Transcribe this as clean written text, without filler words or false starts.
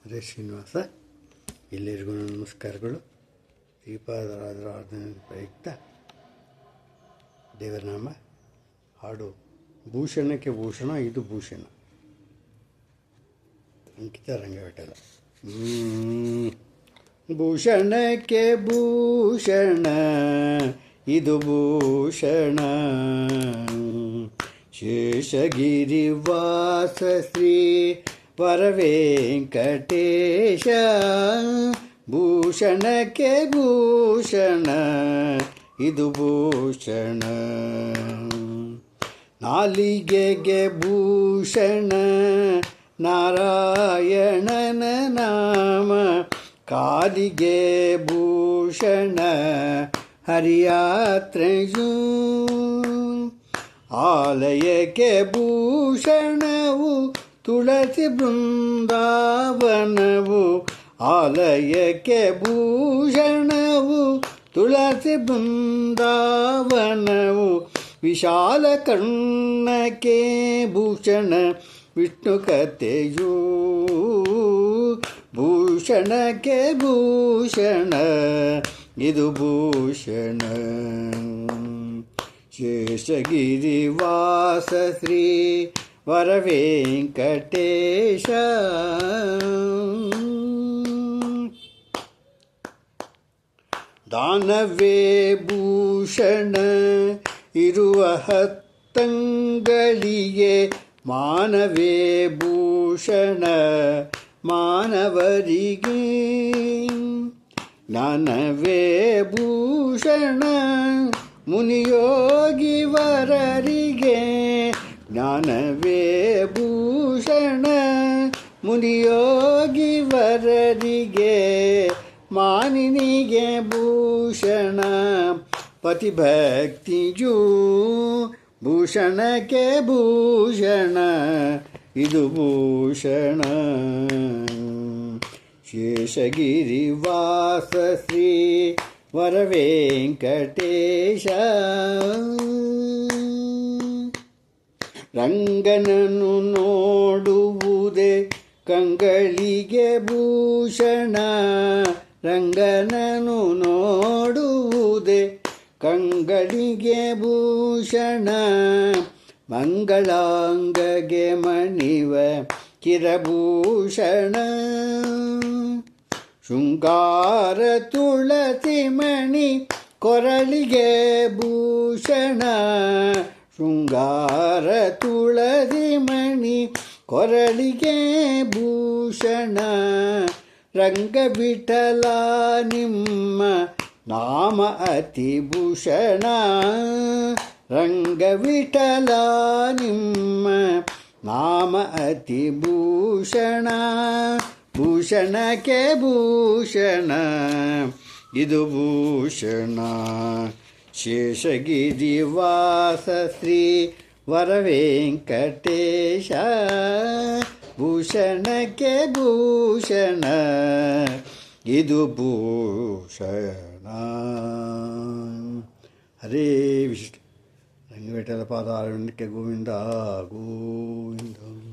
ಹರೇ ಶ್ರೀನಿವಾಸ. ಎಲ್ಲರಿಗೂ ನಮಸ್ಕಾರಗಳು. ದೀಪಾರಾಧನೆ ಪ್ರಯುಕ್ತ ದೇವರನಾಮ ಹಾಡು ಭೂಷಣಕ್ಕೆ ಭೂಷಣ ಇದು ಭೂಷಣ. ಅಂಕಿತ ರಂಗವಿಠಲ. ಭೂಷಣಕ್ಕೆ ಭೂಷಣ ಇದು ಭೂಷಣ, ಶೇಷಗಿರಿವಾಸ ಶ್ರೀ ವರವೆಂಕಟೇಶ. ಭೂಷಣಕ್ಕೆ ಭೂಷಣ ಇದು ಭೂಷಣ, ನಾಲಿಗೆಗೆ ಭೂಷಣ ನಾರಾಯಣನ ನಾಮ, ಕಾಲಿಗೆ ಭೂಷಣ ಹರಿಯಾತ್ರೆಯು. ಆಲಯಕ್ಕೆ ಭೂಷಣವು ತುಳಸಿ ಬೃಂದಾವನವು, ಆಲಯಕ್ಕೆ ಭೂಷಣವು ತುಳಸಿ ಬೃಂದಾವನವು. ವಿಶಾಲ ಕರ್ಣಕ್ಕೆ ಭೂಷಣ ವಿಷ್ಣು ಕಥೆಯು. ಭೂಷಣಕ್ಕೆ ಭೂಷಣ ಇದು ಭೂಷಣ, ಶೇಷಗಿರಿವಾಸ ಶ್ರೀ ವರವೆಂಕಟೇಶ. ದಾನವೇ ಭೂಷಣ ಇರುವ ಹತ್ತಂಗಳಿಗೆ, ಮಾನವೇ ಭೂಷಣ ಮಾನವರಿಗೆ. ಜ್ಞಾನವೇ ಭೂಷಣ ಮುನಿಯೋಗಿ ವರರಿಗೆ, ಜ್ಞಾನವೇ ಭೂಷಣ ಮುನಿಯೋಗಿ ವರರಿಗೆ. ಮಾನಿನಿಗೆ ಭೂಷಣ ಪತಿಭಕ್ತಿಯು, ಭೂಷಣಕ್ಕೆ ಭೂಷಣ ಇದು ಭೂಷಣ, ಶೇಷಗಿರಿವಾಸ ಶ್ರೀ ವರವೆಂಕಟೇಶ. ರಂಗನನ್ನು ನೋಡುವುದೇ ಕಂಗಳಿಗೆ ಭೂಷಣ, ರಂಗನನ್ನು ನೋಡುವುದೇ ಕಂಗಳಿಗೆ ಭೂಷಣ. ಮಂಗಳಾಂಗಗೆ ಮಣಿವ ಕಿರಭೂಷಣ, ಶೃಂಗಾರ ತುಳಸಿ ಮಣಿ ಕೊರಳಿಗೆ ಭೂಷಣ, ಶೃಂಗಾರ ತುಳಸಿ ಮಣಿ ಕೊರಳಿಗೆ ಭೂಷಣ. ರಂಗವಿಠಲ ನಿಮ್ಮ ನಾಮ ಅತಿ ಭೂಷಣ, ರಂಗವಿಠಲ ನಿಮ್ಮ ನಾಮ ಅತಿ ಭೂಷಣ. ಭೂಷಣಕ್ಕೆ ಭೂಷಣ ಇದು ಭೂಷಣ, ಶೇಷಗಿರಿವಾಸ ಶ್ರೀ ವರವೆಂಕಟೇಶ. ಭೂಷಣಕ್ಕೆ ಭೂಷಣ ಇದು ಭೂಷಣ. ಹರೇ ವಿಷ್ಣು ರಂಗವಿಠಲ ಪಾದಾರಣ್ಯಕ್ಕೆ ಗೋವಿಂದ ಗೋವಿಂದ.